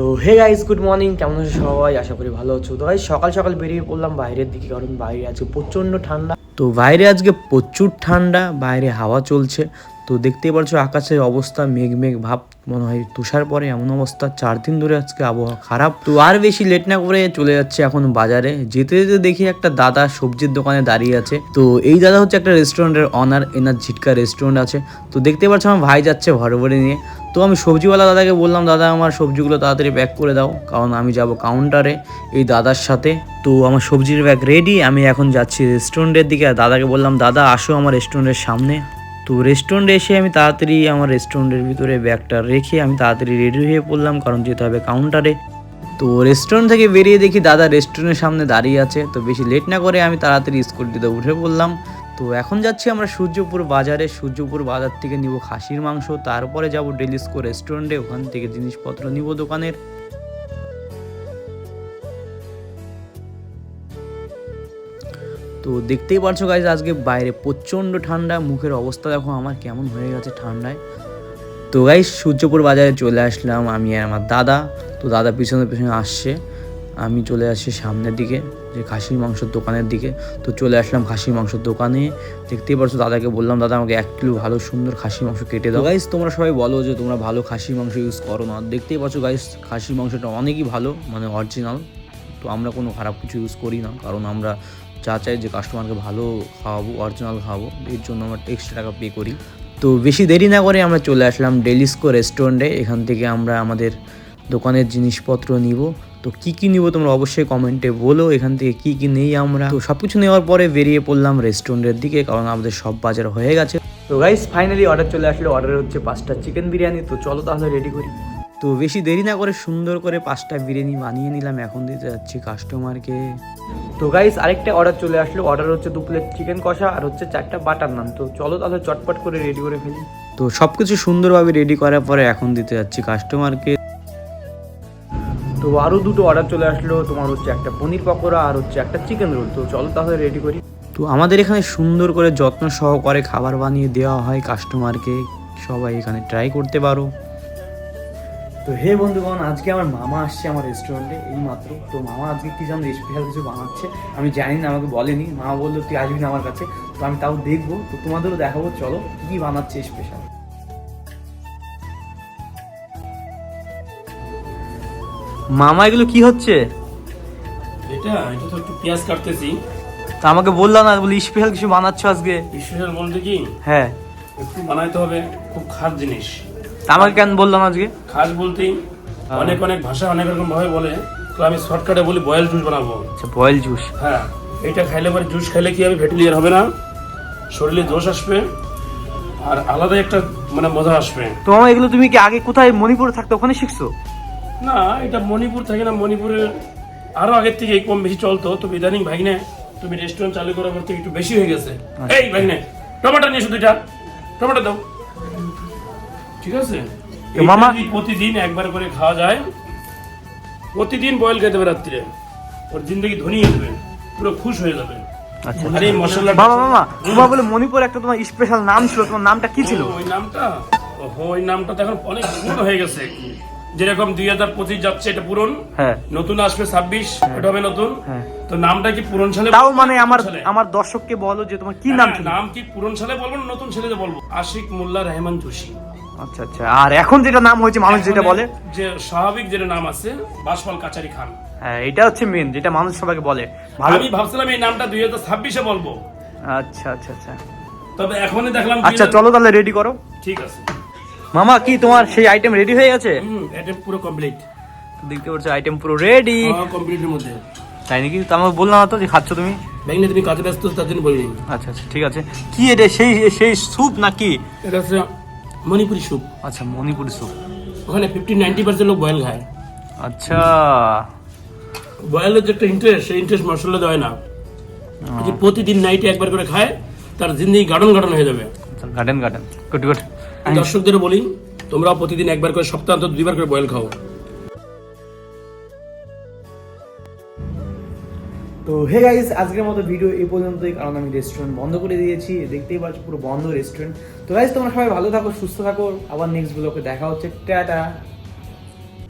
তো hey guys, good morning. কেমন আছো সবাই? আশা করি ভালো আছো। তো গাইস সকাল সকাল বেরিয়ে পড়লাম বাইরের দিকে, কারণ বাইরে আজকে প্রচণ্ড ঠান্ডা। তো বাইরে আজকে প্রচুর ঠান্ডা, বাইরে হাওয়া চলছে। তো দেখতেই পাচ্ছ আকাশের অবস্থা মেঘ মেঘ ভাব, মনে হয় তুষার পরে এমন অবস্থা। 4 দিন ধরে আজকে আবহাওয়া খারাপ। তো আর বেশি লেট না করে চলে যাচ্ছে এখন বাজারে। যেতে যেতে দেখি একটা দাদা সবজির দোকানে দাঁড়িয়ে আছে। তো এই দাদা হচ্ছে একটা রেস্টুরেন্টের অনার, এনার ঝিটকা রেস্টুরেন্ট আছে। তো দেখতে পাচ্ছ আমার ভাই যাচ্ছে ভরে ভরে নিয়ে। তো আমি সবজিওয়ালা দাদাকে বললাম, দাদা আমার সবজিগুলো তাড়াতাড়ি প্যাক করে দাও, কারণ আমি যাব কাউন্টারে এই দাদার সাথে। তো আমার সবজির ব্যাগ রেডি, আমি এখন যাচ্ছি রেস্টুরেন্টের দিকে। আর দাদাকে বললাম, দাদা আসো আমার রেস্টুরেন্টের সামনে। তো রেস্টুরেন্টে এসে আমি তাড়াতাড়ি আমার রেস্টুরেন্টের ভিতরে ব্যাগটা রেখে আমি তাড়াতাড়ি রেডি হয়ে পড়লাম, কারণ যেতে হবে কাউন্টারে। তো রেস্টুরেন্ট থেকে বেরিয়ে দেখি দাদা রেস্টুরেন্টের সামনে দাঁড়িয়ে আছে। তো বেশি লেট না করে আমি তাড়াতাড়ি স্কুটিতে উঠে পড়লাম। তো এখন যাচ্ছি আমরা সূর্যপুর বাজারে। সূর্যপুর বাজার থেকে নিব খাসির মাংস, তারপরে যাব ডেলিস্কো রেস্টুরেন্টে, ওখান থেকে জিনিসপত্র নিব দোকানের। তো দেখতেই পারছো গাইজ, আজকে বাইরে প্রচণ্ড ঠান্ডা। মুখের অবস্থা দেখো আমার কেমন হয়ে গেছে ঠান্ডায়। তো গাইজ সূর্যপুর বাজারে চলে আসলাম আমি আর আমার দাদা। তো দাদা পিছনে পিছনে আসছে, আমি চলে আসছি সামনের দিকে, যে খাসির মাংসের দোকানের দিকে। তো চলে আসলাম খাসির মাংসের দোকানে। দেখতেই পারছো দাদাকে বললাম, দাদা আমাকে 1 কিলো ভালো সুন্দর খাসির মাংস কেটে দাও। গাইজ তোমরা সবাই বলো যে তোমরা ভালো খাসির মাংস ইউজ করো না। দেখতেই পাচ্ছো গাইজ খাসির মাংসটা অনেকই ভালো, মানে অরিজিনাল। তো আমরা কোনো খারাপ কিছু ইউজ করি না, কারণ আমরা চাই যে কাস্টমারকে ভালো খাওয়াবো, অরিজিনাল খাওয়াবো, এর জন্য আমরা এক্সট্রা টাকা পে করি। তো বেশি দেরি না করে আমরা চলে আসলাম ডেলিস্কো রেস্টুরেন্টে। এখান থেকে আমরা আমাদের দোকানের জিনিসপত্র নিব। তো কী কী নিব তোমরা অবশ্যই কমেন্টে বলো, এখান থেকে কী কী নেই আমরা। তো সব কিছু নেওয়ার পরে বেরিয়ে পড়লাম রেস্টুরেন্টের দিকে, কারণ আমাদের সব বাজার হয়ে গেছে। তো গাইস ফাইনালি অর্ডার চলে আসলো। অর্ডার হচ্ছে 5টা চিকেন বিরিয়ানি। তো চলো তাহলে রেডি করি। তো বেশি দেরি না করে সুন্দর করে 5টা বিরিয়ানি বানিয়ে নিলাম, এখন দিতে যাচ্ছি কাস্টমারকে। তো গাইস আরেকটা অর্ডার চলে আসলো। অর্ডার হচ্ছে 2 প্লেট চিকেন কষা আর হচ্ছে 4টা বাটার নান। তো চলো তাহলে চটপট করে রেডি করে ফেলি। তো সব কিছু সুন্দরভাবে রেডি করার পরে এখন দিতে যাচ্ছি কাস্টমারকে। তো আরও 2টো অর্ডার চলে আসলো। তোমার হচ্ছে একটা পনির পকোড়া আর হচ্ছে একটা চিকেন রোল। তো চলো তাহলে রেডি করি। তো আমাদের এখানে সুন্দর করে যত্ন সহকারে খাবার বানিয়ে দেওয়া হয় কাস্টমারকে, সবাই এখানে ট্রাই করতে পারো। তো হে বন্ধুগণ, আজকে আমার মামা আসছে আমার রেস্টুরেন্টে এই মাত্র। তো মামা আজকে কি যেন স্পেশাল কিছু বানাচ্ছে, আমি জানি না, আমাকে বলেনি। মামা বললো তুই আসবি না আমার কাছে। তো আমি তাও দেখবো, তো তোমাদেরও দেখাবো। চলো কি বানাচ্ছে স্পেশাল। মামা এগুলো কি হচ্ছে? এটা তো একটু পেঁয়াজ কাটতেছি। তা আমাকে বললাম না, বলি স্পেশাল কিছু বানাচ্ছ আজকে। স্পেশাল বলতে কি, হ্যাঁ একটু বানাইতে হবে, খুব খাস জিনিস। তা আমাকে কেন বললাম আজকে? খাস বলতেই অনেক অনেক ভাষা অনেক রকম ভাবে বলে, তো আমি শর্টকাটে বলি বয়েল জুস বানাবো। আচ্ছা, বয়েল জুস। হ্যাঁ, এটা খাইলে পরে জুস খাইলে কি হবে, ফ্যাটি লিভার হবে না, শরীরে দোষ আসবে, আর আলাদা একটা মানে মজা আসবে। তো মামা এগুলো তুমি কি আগে কোথায় মণিপুরে থাকতো, ওখানে শিখছো? না, এটা মণিপুর থাকে না, মণিপুরের আরো আগের থেকে কম বেশি চলতো। তো ইদানিং ভাইনে তুমি রেস্টুরেন্ট চালু করার পর থেকে একটু বেশি হয়ে গেছে। এই ভাইনে টমেটো নিয়ে এসো, 2টা টমেটো দাও। ঠিক আছে, মামা প্রতিদিন একবার করে খাওয়া যায়, প্রতিদিন বয়েল খেতে হবে রাত্রিরে, ওর জিন্দগি ধনী হয়ে যাবে, পুরো খুশ হয়ে যাবে। আচ্ছা, আর এই মশলা মামা তোমার বলে মণিপুর একটা তোমার স্পেশাল নাম ছিল, তোমার নামটা কি ছিল? ওই নামটা তো এখন অনেক পুরনো হয়ে গেছে। যেরকম 2025 যাচ্ছে, এটা পুরন। হ্যাঁ, নতুন আসবে 26, এটা হবে নতুন। তো নামটা কি পুরন সালে? তাও মানে আমার দর্শককে বলো যে তোমার কি নাম ছিল। নাম কি পুরন সালে বলবো না নতুন সালে বলবো? আশিক মোল্লা রহমান জোশী। আচ্ছা আচ্ছা, আর এখন যেটা নাম হয়েছে মানুষ যেটা বলে, যে স্বাভাবিক যেটা নাম আছে, বাসপাল কাচারি খান। হ্যাঁ, এটা হচ্ছে মেন যেটা মানুষ সবাইকে বলে। আমি ভাবছিলাম এই নামটা 2026-এ বলবো। আচ্ছা আচ্ছা আচ্ছা, তবে এখনই দেখলাম। আচ্ছা চলো তাহলে রেডি করো। ঠিক আছে মামা, কি তোমার সেই আইটেম রেডি হয়ে গেছে? এটা পুরো কমপ্লিট। দেখতে পাচ্ছ আইটেম পুরো রেডি। কমপ্লিটের মধ্যে। তাই নাকি? তো আমাকে বললাম না তো যে খাচ্ছ তুমি? ব্যাংকে তুমি কাজে ব্যস্ত, তার জন্য বলিনি। আচ্ছা আচ্ছা, ঠিক আছে। কি এটা, সেই স্যুপ নাকি? এটা হচ্ছে মণিপুরি স্যুপ। আচ্ছা, মণিপুরি স্যুপ। ওখানে 50-90% লোক বয়েল খায়। আচ্ছা, বয়েলের যে একটা ইন্টারেস্ট, সেই ইন্টারেস্ট মশলা দেয় না। যে প্রতিদিন নাইটে একবার করে খায়, তার জিন্দগি গার্ডেন গার্ডেন হয়ে যাবে। Garden good good. দর্শকদের বলি, তোমরাও প্রতিদিন একবার করে, সপ্তাহে অন্তত 2বার করে বয়েল খাও। তো হে গাইস, আজকের মতো ভিডিও এই পর্যন্তই, কারণ আমি রেস্টুরেন্ট বন্ধ করে দিয়েছি। দেখতেই পাচ্ছ পুরো বন্ধ রেস্টুরেন্ট। তো গাইস তোমরা সবাই ভালো থাকো, সুস্থ থাকো। আবার নেক্সট ব্লগে দেখা হচ্ছে। টাটা।